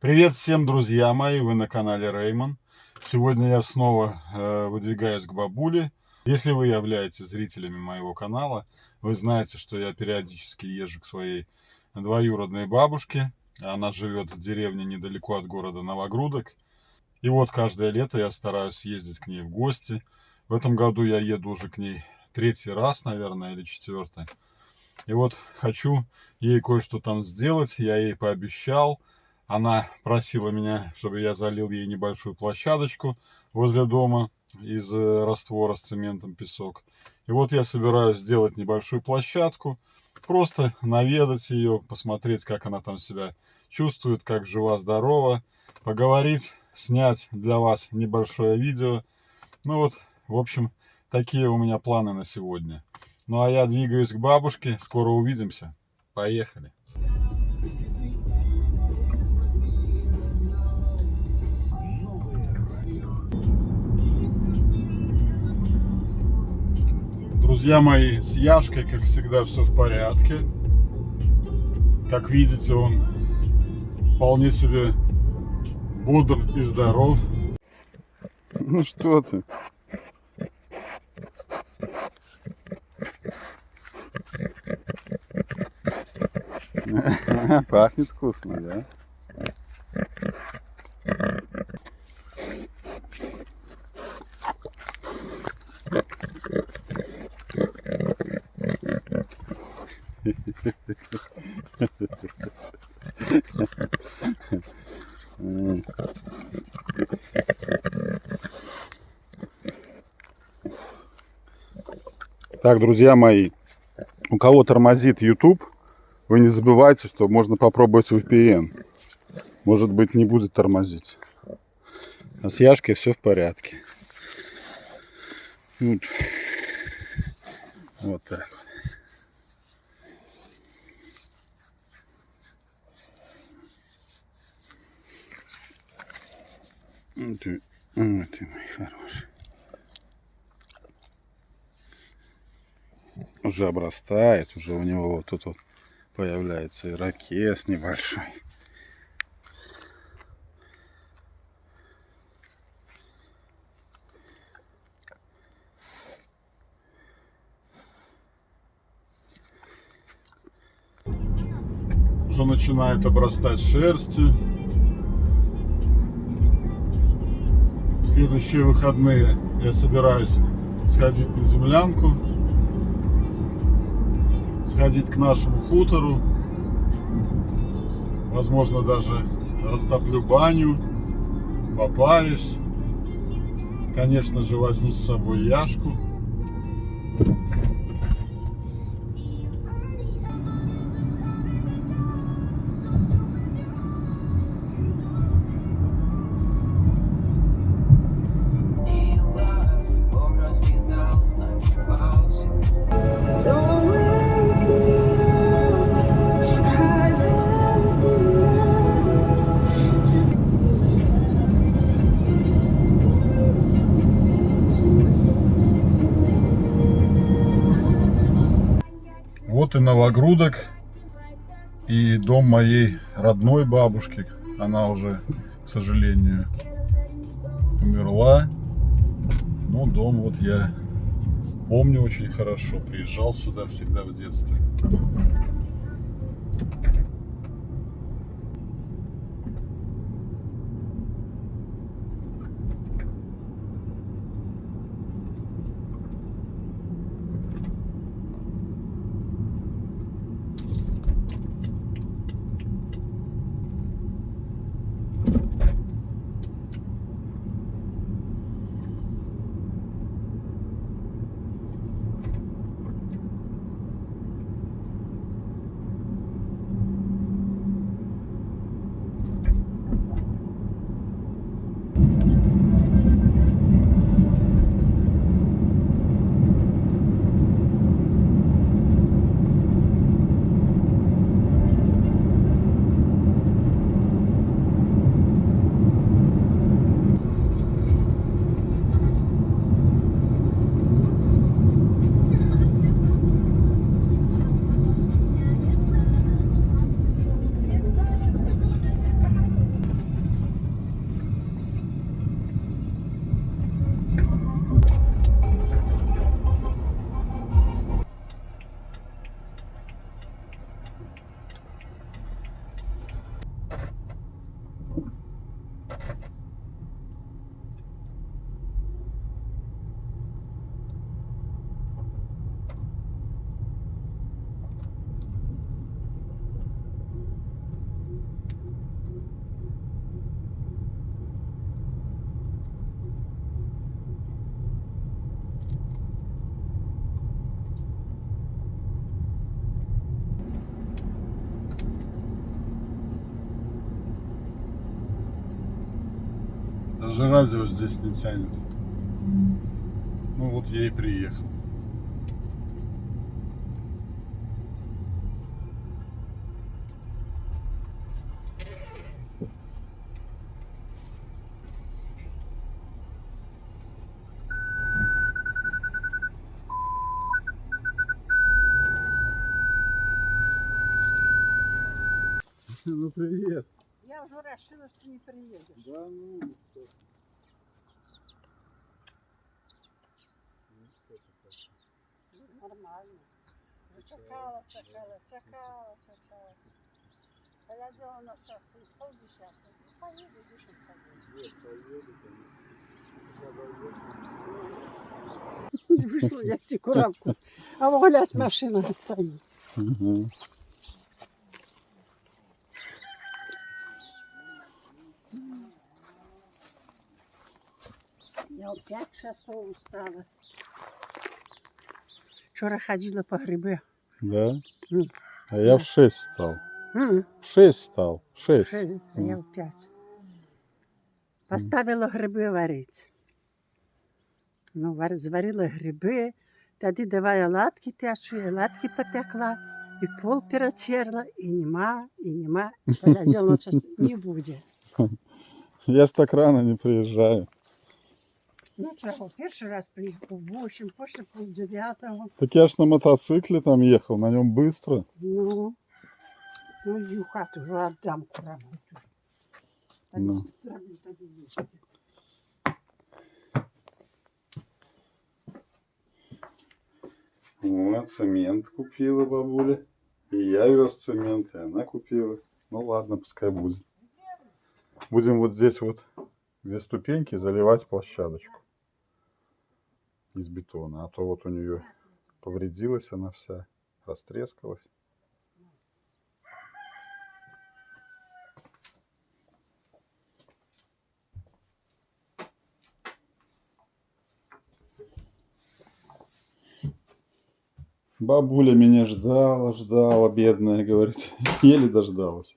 Привет всем, друзья мои! Вы на канале Реймон. Сегодня я снова выдвигаюсь к бабуле. Если вы являетесь зрителями моего канала, вы знаете, что я периодически езжу к своей двоюродной бабушке. Она живет в деревне недалеко от города Новогрудок. И вот каждое лето я стараюсь съездить к ней в гости. В этом году я еду уже к ней третий раз, наверное, или четвертый. И вот хочу ей кое-что там сделать. Я ей пообещал. Она просила меня, чтобы я залил ей небольшую площадочку возле дома из раствора с цементом песок. И вот я собираюсь сделать небольшую площадку, просто наведать ее, посмотреть, как она там себя чувствует, как жива-здорова, поговорить, снять для вас небольшое видео. Ну вот, в общем, такие у меня планы на сегодня. Ну а я двигаюсь к бабушке, скоро увидимся. Поехали. Друзья мои, с Яшкой, как всегда, все в порядке. Как видите, он вполне себе бодр и здоров. Ну что ты? Пахнет вкусно, да? Так, друзья мои, у кого тормозит YouTube, вы не забывайте, что можно попробовать VPN. Может быть, не будет тормозить. А с Яшкой все в порядке. Вот так вот. Вот ты мой хороший. Уже обрастает, уже у него вот тут вот появляется ирокез небольшой. Уже начинает обрастать шерстью. В следующие выходные я собираюсь сходить на землянку, сходить к нашему хутору, возможно, даже растоплю баню, попарюсь. Конечно же, возьму с собой Яшку. Вот и Новогрудок, и дом моей родной бабушки. Она уже, к сожалению, умерла. Но дом вот я помню очень хорошо. Приезжал сюда всегда в детстве. Даже радио здесь не тянет. Ну вот я и приехал. Ну привет. Я уже решила, что не приедешь. Да ну. Нормально. Чекала. Глядела на часы, 9:30. Поеду, душем поеду. Не вышла я в Тикуравку, а вогулять машина стоит. Угу. Я в 5 часов устала. Вчера ходила по грибы. Да? М. А я в 6 встал. М, В 6 встал. В 6. а я в 5. Поставила гриби варить. Ну, зварила гриби, тоді давай оладки печу, оладки попекла, і пол перетерла, і нема. Поглядела на час, не буде. Я ж так рано не приезжаю. Ну, чого, перший раз приїхав в 8, після 8:30. Так я ж на мотоцикле там ехал, на нем быстро. Ну, иди в хату, вже отдам кураму. Ну. Зроблю тобі їсти. Вот, цемент купила бабуля. И я вез цемент, и она купила. Ну ладно, пускай будет. Будем вот здесь вот, где ступеньки, заливать площадочку из бетона. А то вот у нее повредилась она вся, растрескалась. Бабуля меня ждала, бедная, говорит. Еле дождалась.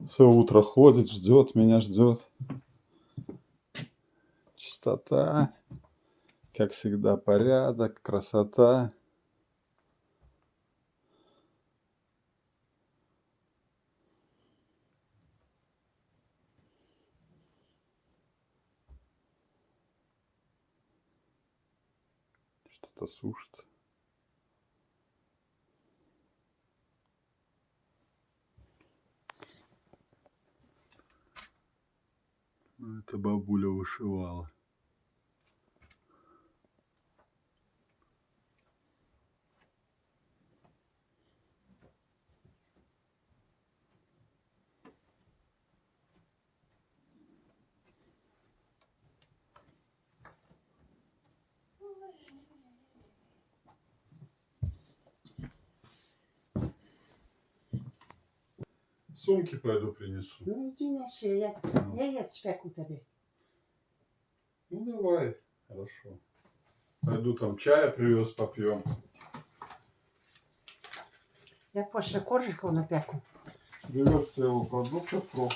Все утро ходит, ждет, меня ждет. Чистота, как всегда, порядок, красота. Что-то сушит. Ну, это бабуля вышивала. Сумки пойду принесу. Ну, иди неси, я яйца спеку тобі. Ну давай, хорошо. Пойду там чая привез, попьем. Я після коржиків напеку. Берешь его продуктов про.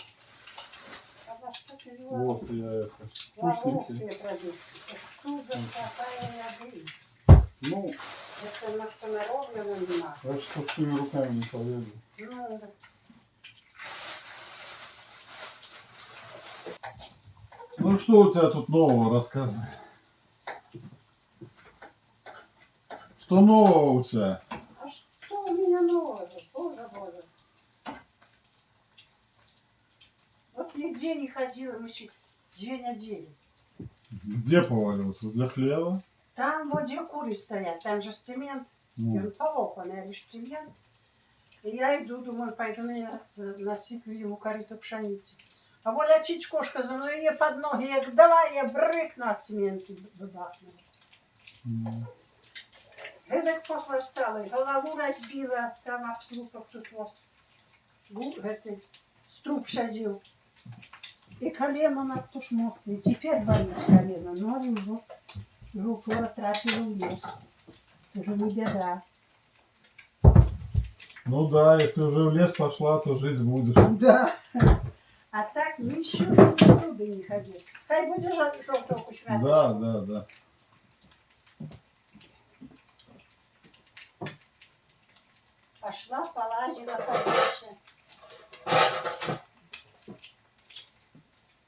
Вот я это. Вкусненький. Ну, Это на что наровнено нема. я что с своими руками не полезу. Ну, Ну что у тебя тут нового, рассказывай. Что нового у тебя? а что у меня нового? Боже. Вот нигде не ходила, мы еще 2 недели. Где повалился? Возле хлеба? Там вот где куры стоят, там же цемент. Ну, Он полопанный, лишь цемент. И я иду, думаю, пойду насыплю ему корыту пшеницы. А воля чичкошка за мной, я под ноги, я дала, я брык на цементе выбахнула. Эдак похвастала, голову разбила, там об слупок тут вот. Струп садил. И колено на ту шмотку. И теперь болит колено. Но уже вчера тратила в лес. Уже не беда. ну да, если уже в лес пошла, то жить будешь. Да. А так нічого туди не ходи. Хай буде жовтого кучмяка. Да, да, да. Пошла, полазила подальше.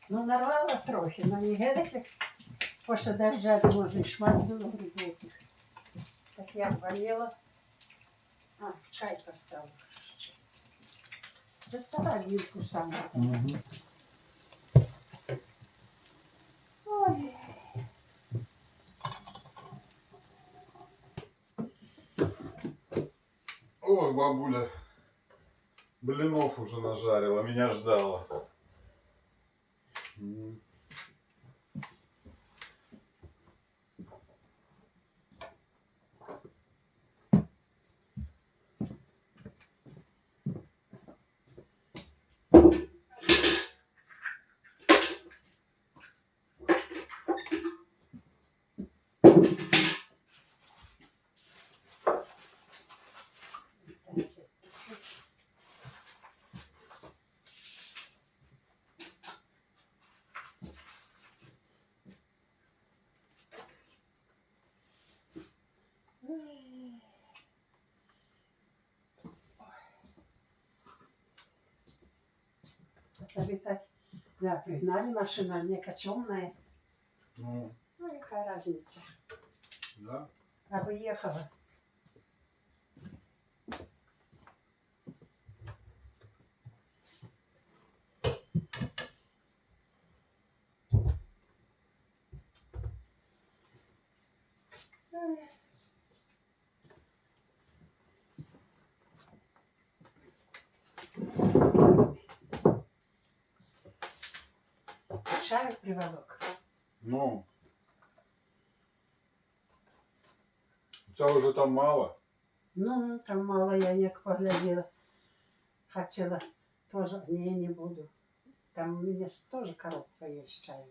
Ну, нарвала трохи, но не геть, як після дождя, може, і шмат було грибів. Так я болела. А, чай поставила. Доставай вилку сама. Мгм. Ой. Ох, бабуля, блинов уже нажарила, меня ждала. М. Тобі так, да, пригнали машина, нека темная. Ну, Ну, какая разница. да. А выехала. Чаю приволок. Ну, у тебя уже там мало. Ну, там мало я як поглядела. Хотела тоже, не буду. Там у меня тоже коробка есть чая.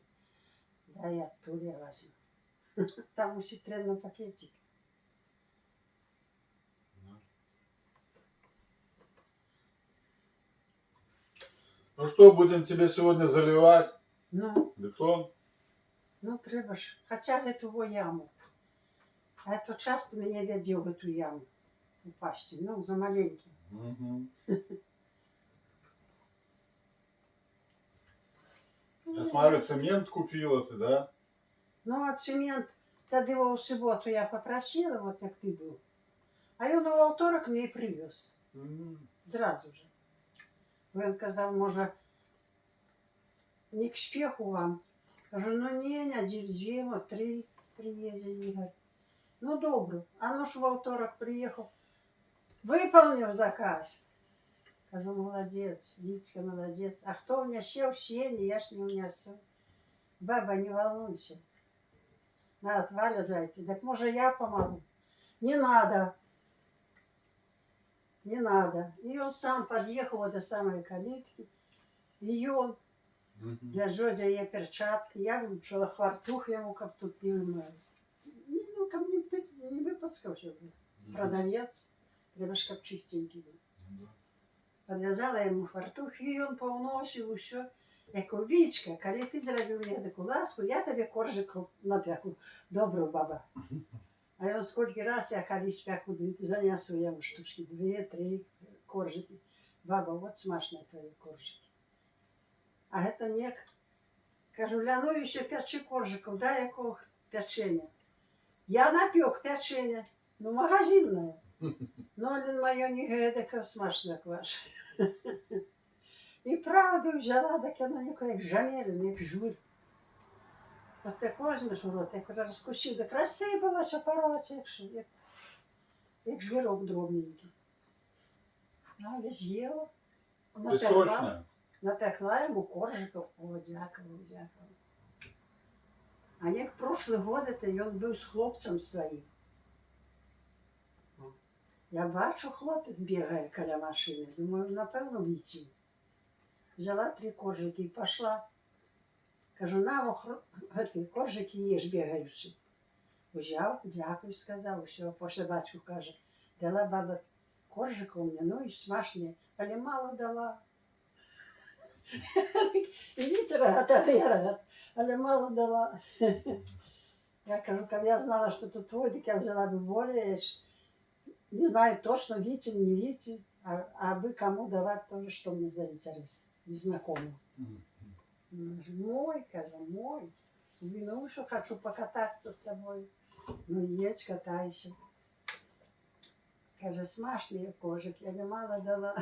Да, я оттуда возьму. Там у ситренный пакетик. Ну что, будем тебе сегодня заливать? Ну, Бетон? ну треба ж. Хотя эту во яму. А это часто меня дядел в эту яму упасть. Ну, за маленький. Мгм. Я смотрю, цемент купила ты, да? Ну, а цемент, тоді у суботу я попросила, вот як ти був. А він у вівторок мені привез. М. Зразу же. Він казав, може, не к спеху вам. Кажу, ну ні, не дві, 3 приїде Ігор. Ну, добре. А ну ж у вівторок приїхав. Виповнив заказ. Кажу, молодець, Вітька, молодець. А хто у мене ще в сені, я ж не унесу. Баба, не волнуйся. На, Валя зайти. Так може я помогу? Не надо. Не надо. И он сам подъехал до самой калитки. И он, Мгм. для Жодя є перчатки. Я вивчила фартух ему, как тут не вимив. Ну, ко мне не выпускал, что продавец. Треба ж как чистенький был. Да. Подвязала ему фартух, и он повносив усё. Я кажу, Вічка, коли ти зробив мені таку ласку, я тобі коржик напеку. Добро, баба. А я сколько раз я колись пеку занесу ему штучки, 2-3 коржики. Баба, вот смачные твои коржики. А это не. Кажу, ляну еще 5 коржиков, дай якого печенья. Я напек печенье, ну магазинное. Но он мое не гедека смачно як ваше. І правду взяла, так оно як жамель, як жур. От так возьмеш у рот, як розкусив, так розсипалося по році, як жвірок дробненький. Ну, але з'їла. Песочная? Напекла йому коржиків. О, дякую, дякую. А як прошлый год, это він був з хлопцем своїм. Я бачу, хлопець бігає біля машини. Думаю, напевно, Вітю. Взяла 3 коржики і пішла. Кажу, на, коржики їж бігаючи. Взяв, дякую, сказав, все. Після батьку каже, дала баба коржика у мене, ну і смачне, але мало дала. Ідіть рогата, я рогат. Але мало дала. Я кажу, коли я знала, що тут твой, так я взяла бы более. Не знаю точно, видите, не видите. А вы кому давать тоже, что мне за интерес? Незнакомому. Мой, кажу, мой. Ну, что хочу покататься с тобой. Ну, едь, катайся. Каже, смачний кожик, я не мало дала.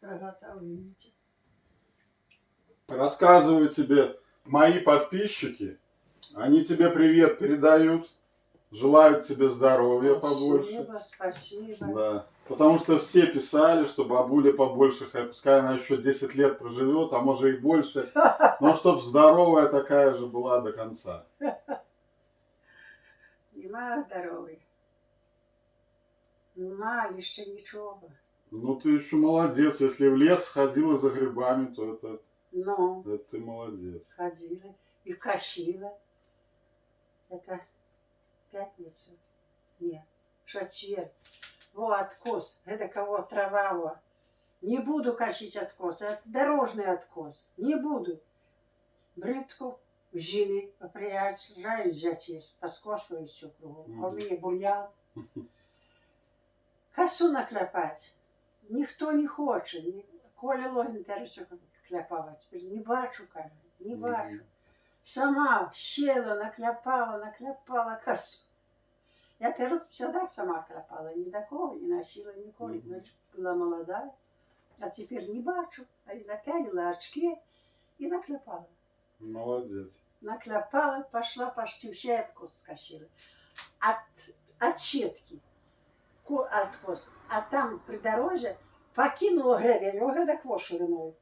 Рогата, увидите. Рассказываю тебе, мои подписчики, они тебе привет передают, желают тебе здоровья побольше. Спасибо, спасибо. Да. Потому что все писали, что бабуля побольше, пускай она еще 10 лет проживет, а может и больше, но чтоб здоровая такая же была до конца. Нема здоров'я. Нема ще нічого. Ну ты еще молодец, если в лес сходила за грибами, то Ну, это ты молодец. ходила и косила. Это пятница? Нет, четверг. Во, откос. Это кого трава, во. Не буду косить откос. Это дорожный откос. Не буду. Бритку взяли, приезжаю взять, поскошиваю все кругом. А у меня бурьян. Косу наклепать. Ніхто не хоче. Коля Логін теж все кляпала. Теперь не бачу, каже, не бачу. Сама щела, накляпала косу. Я перед всегда сама кляпала. Ни до кого не носила ніколи. Значит, была молодая. А теперь не бачу. А я напялила очки и накляпала. Молодец. Накляпала, пошла почти все откос скосила. От щетки. Откос. А там при дороге покинула гребень, ого, так вот шириной.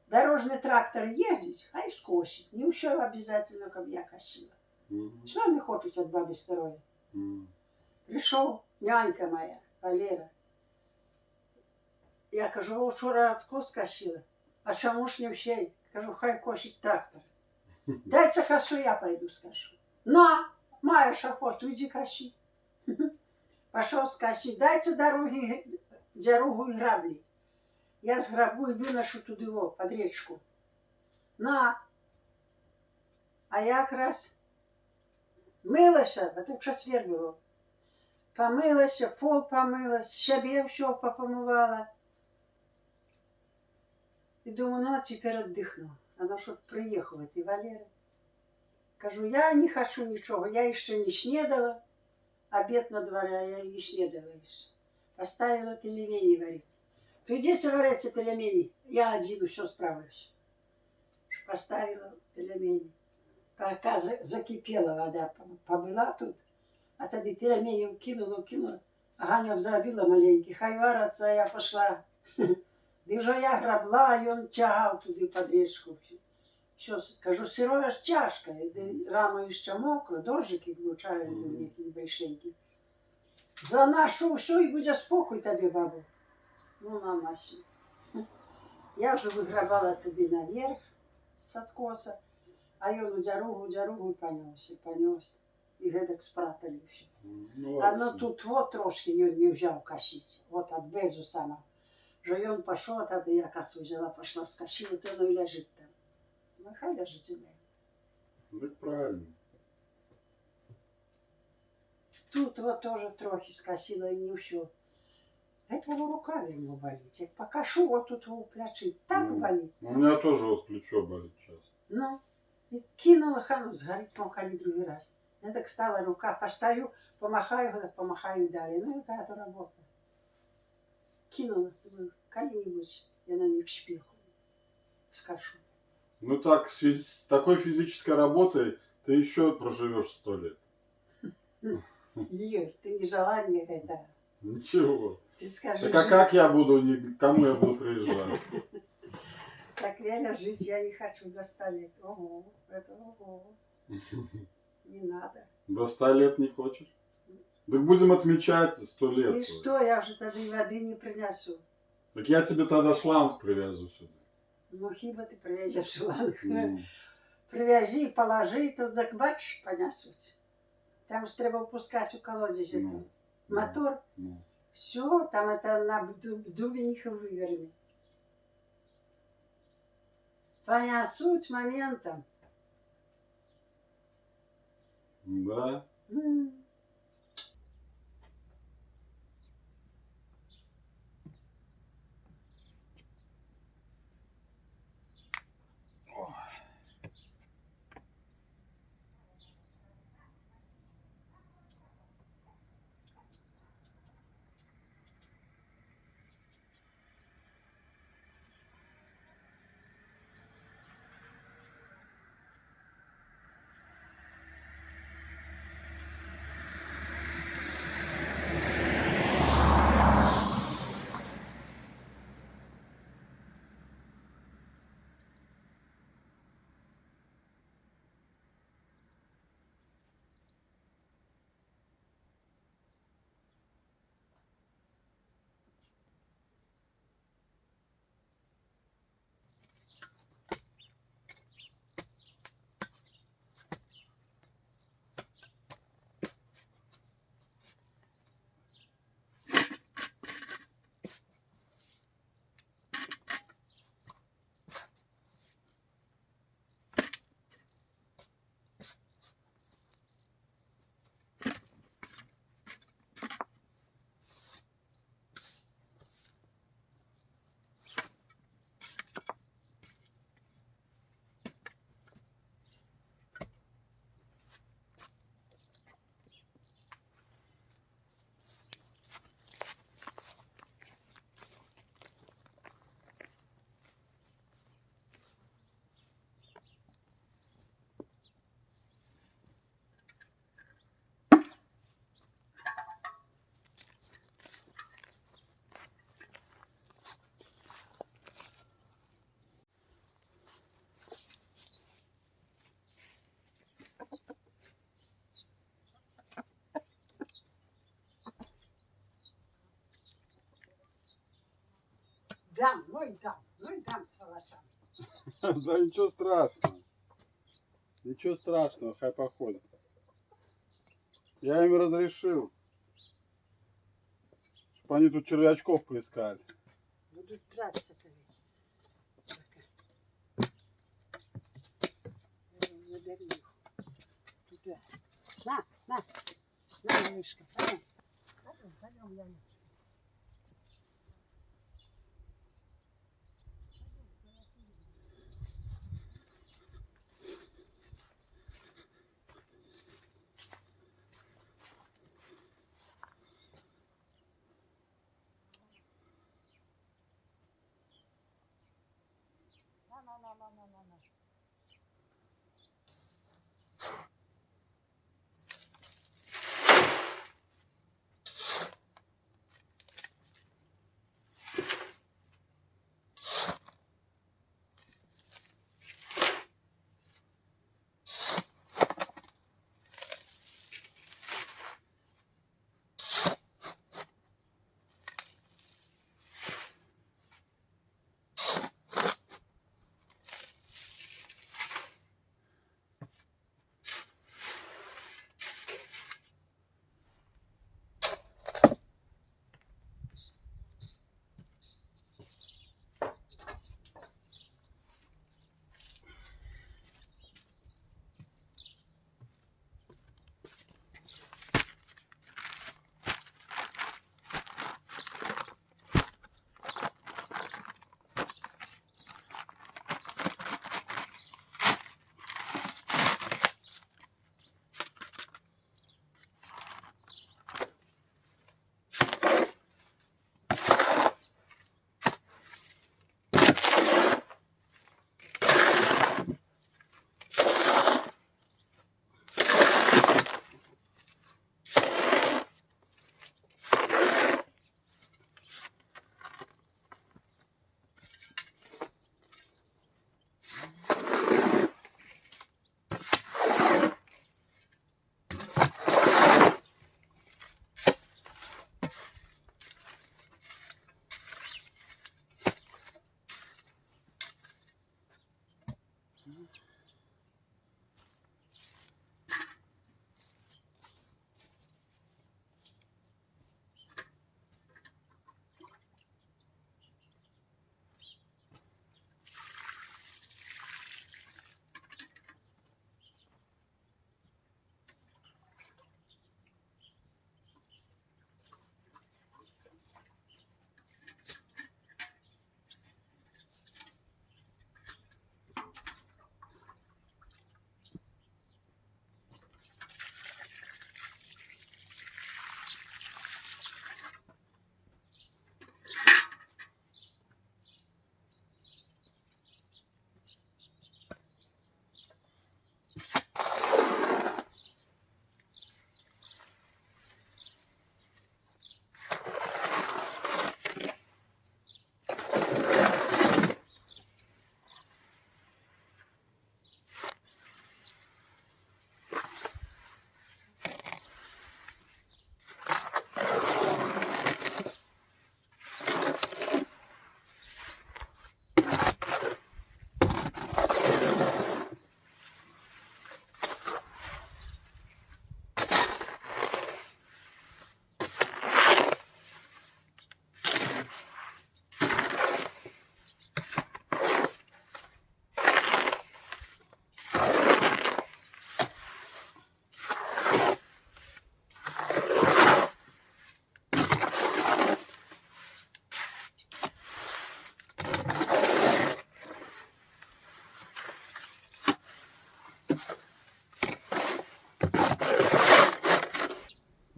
Дорожный трактор ездить, хай скосит. Не все обязательно, как я косила. Что они хотят от бабы старой? Пришел нянька моя, Валера. Я кажу, вчора откос косила. А чому ж не все? Кажу, хай косить трактор. Дайте косу, я пойду скажу. На, маешь охоту, иди коси. Пошел скосить, дайте дорогу и грабли. Я сграбу и выношу туда его, под речку. На. А я как раз милася, а тут четверг було. Помилася, пол помилась, себе все попомывала. И думаю, ну а теперь отдыхну. Она что приехала, ты, Валера. Кажу, я не хочу ничего, я еще не снедала. Обед на дворе, а я не снедала еще. Поставила пельмени варить. Придется вариться пельмени, я один еще справлюсь. Поставила пельмени. Пока закипела вода, побыла тут. А тоді пельмени кинула. А Ганя зробила маленький. Хай вараться, а я пошла. І вже я грабла, і він тягав туди під річку. Що, кажу, сирова ж чашка. Рано ще мокро, дождики влучають, які большенькі. Заношу все, і буде спокій тобі, бабу. Ну, на наші. Я вже виграбала туди наверх з откоса, а він у дорогу понес. І гетак спрятали все. Одно тут вот трошки він не взяв косить. Вот от безу сама. Že on пошел, тогда я косу взяла, пошла скосила, то оно и лежит там. Ну, хай лежит земля. Так правильно. Тут вот тоже трохи скосила, и не все. Это его рука ему болит. Я покашу, вот тут его плечи так болит. У меня тоже вот плечо болит сейчас. Ну, и кинула хану, сгорит, махали другой раз. Я так стала рука, постою, помахаю далее. Ну, и какая-то работа. Кинула, думаю, коли-нибудь я на них шпиху скажу. Ну так, с такой физической работой ты еще проживешь 100 лет. Юр, ты не желание это. Ничего. Ты скажи. Так а как я буду, кому я буду приезжать? Так реально жить я не хочу до 100 лет. Ого, это ого. Не надо. До 100 лет не хочешь? Так будем отмечать 100 лет. И что, я уже тогда и воды не принесу. Так я тебе тогда шланг привязу сюда. Ну, хіба ти привезеш шланг. Ну, Привяжи, положи, тут бачиш, понесуть. Там ж треба впускати у колодязі. ну, Мотор. ну. Все, там это на дубе них выверни. Твоя суть момента. Да. М. Дам, ну и дам сволочам. Да ничего страшного. Ничего страшного, хай походит. Я им разрешил, чтобы они тут червячков поискали. Будут драться-то ведь. Забери их. Туда. На, малышка, пойдем. Пойдем, Яночка. На.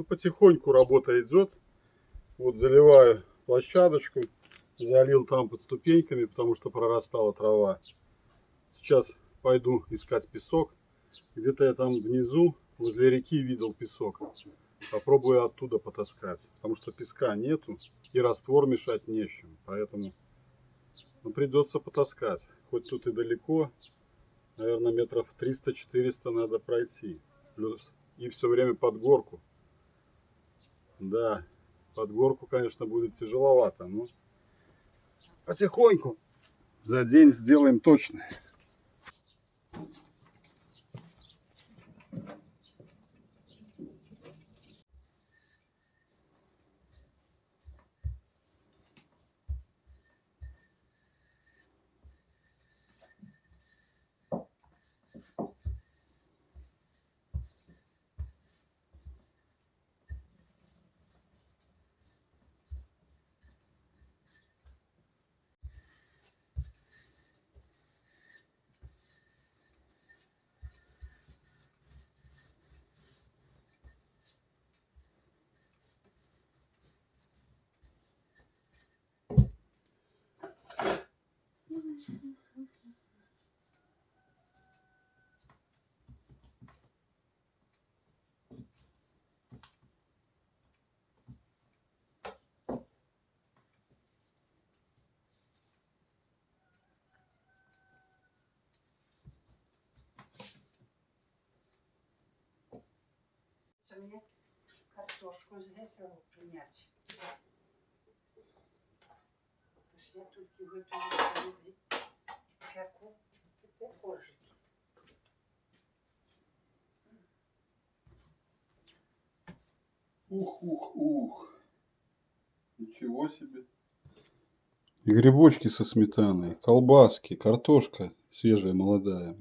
потихоньку работа идет. Вот заливаю площадочку, залил там под ступеньками, потому что прорастала трава. Сейчас пойду искать песок. Где-то я там внизу, возле реки, видел песок. Попробую оттуда потаскать, потому что песка нету и раствор мешать не с чем. Поэтому придется потаскать. Хоть тут и далеко, наверное, метров 300-400 надо пройти. Плюс и все время под горку. Да, под горку, конечно, будет тяжеловато, но потихоньку за день сделаем точно. Мне картошку с грецом принять. Я только готовлю пеку коржики. Ух. Ничего себе. И грибочки со сметаной, колбаски, картошка свежая, молодая.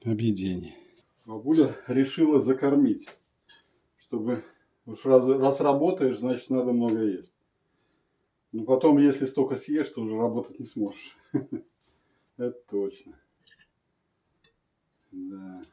Объедение. Бабуля решила закормить, чтобы уж раз работаешь, значит надо много есть. Но потом, если столько съешь, то уже работать не сможешь. Это точно. Да.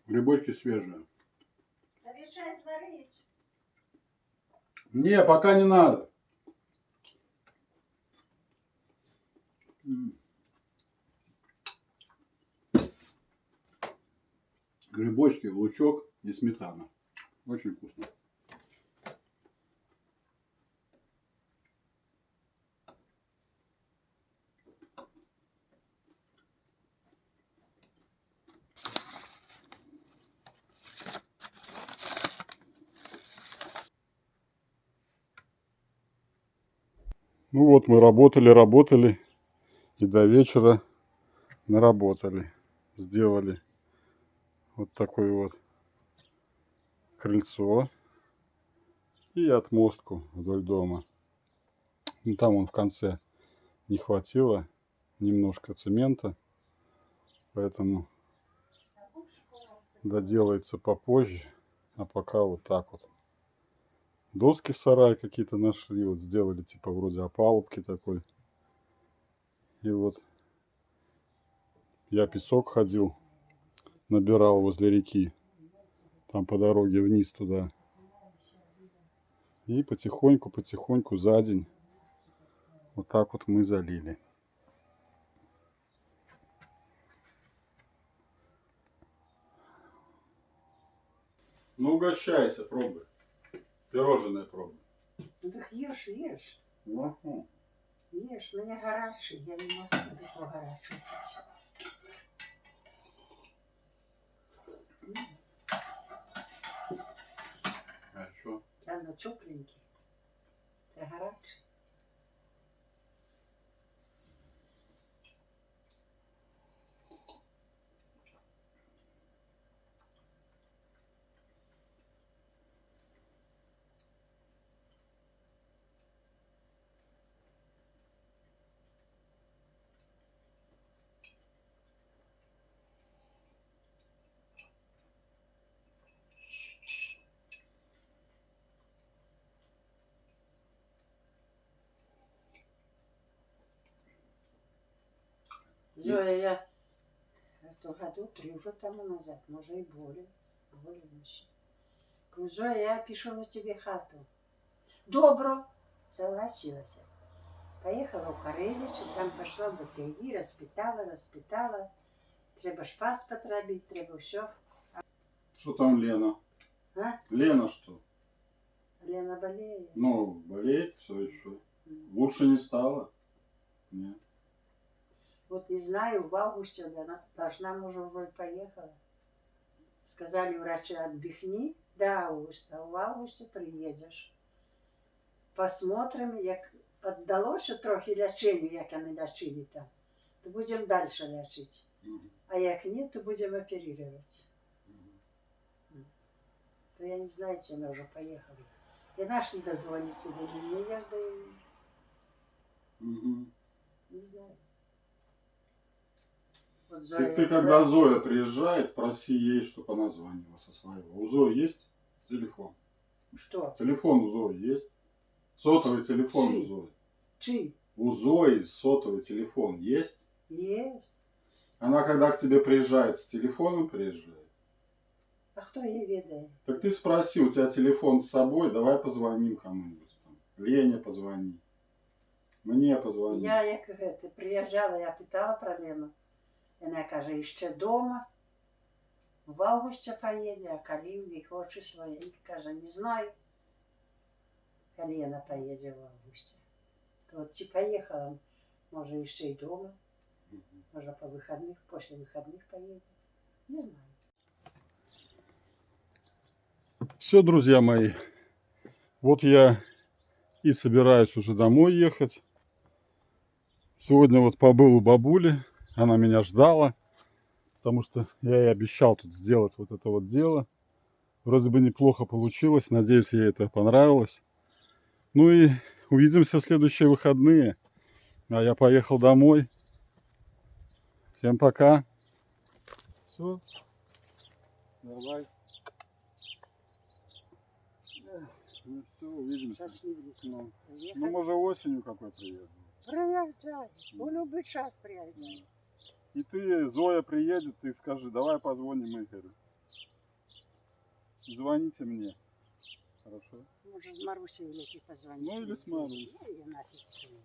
Грибочки свежие. Решай сварить. Не, пока не надо. Грибочки, лучок и сметана. Очень вкусно. Ну вот мы работали и до вечера наработали. Сделали вот такое вот крыльцо и отмостку вдоль дома. Ну, там он в конце не хватило немножко цемента, поэтому доделается попозже. А пока вот так вот. Доски в сарае какие-то нашли. Вот сделали типа вроде опалубки такой. И вот я песок ходил, набирал возле реки. Там по дороге вниз туда. И потихоньку за день вот так вот мы залили. Ну угощайся, пробуй. Пирожное пробуй. Ну так ешь, ешь. Угу. Ешь, у меня горячий, я не могу такого горячего пить. А что? Оно тепленький, это горячий. Зоя, я в том году 3 уже тому назад, может и более еще. Говорю, Зоя, я пишу на тебе хату. Добро, согласилась. Поехала в Карелище, там пошла в БТИ, распитала. Треба ж паспорт робить, треба все. Что там Лена? А? Лена что? Лена болеет. Ну, болеет все еще. Лучше не стало? Нет. Вот не знаю, в августе она должна, может, уже и поехала. Сказали врачи, отдохни до августа, а в августе приедешь. Посмотрим, як поддалося трохи лечению, як они лечили там, то будем дальше лечить. А як нет, то будем оперировать. То я не знаю, чи она уже поехала. И наш не дозвонится до меня, да и... Не знаю. Вот Зоя, Ты когда Зоя приезжает, проси ей, чтобы она звонила со своего. У Зои есть телефон? Что? Телефон у Зои есть? Сотовый телефон Чей? у Зои. Чей? У Зои сотовый телефон есть? Есть. Она когда к тебе приезжает, с телефоном приезжает? А кто ей ведает? Так ты спроси, у тебя телефон с собой, давай позвоним кому-нибудь. Лене позвони. Мне позвони. Я, як это, приїжджала, я питала про Лену. Вона каже, ще дома. В августі поїде, а коли в якого числа, я каже, не знаю. Коли вона поїде в августі. То от ті поїхала, може ще й дома. Може по вихідних, після вихідних поїде. Не знаю. Все, друзья мои. Вот я и собираюсь уже домой ехать. Сегодня вот побыл у бабули. Она меня ждала. Потому что я ей обещал тут сделать вот это вот дело. Вроде бы неплохо получилось. Надеюсь, ей это понравилось. Ну и увидимся в следующие выходные. А я поехал домой. Всем пока. Все. Давай. Ну все, увидимся. Ну, может осенью какой приеду. Приезжай. В любой час приезжай. И ты, Зоя приедет, ты скажи, давай позвоним Игорю. Звоните мне. Хорошо? Может, с Марусей или позвонить. Ну или с Марусей. Ну, я нафиг с ней.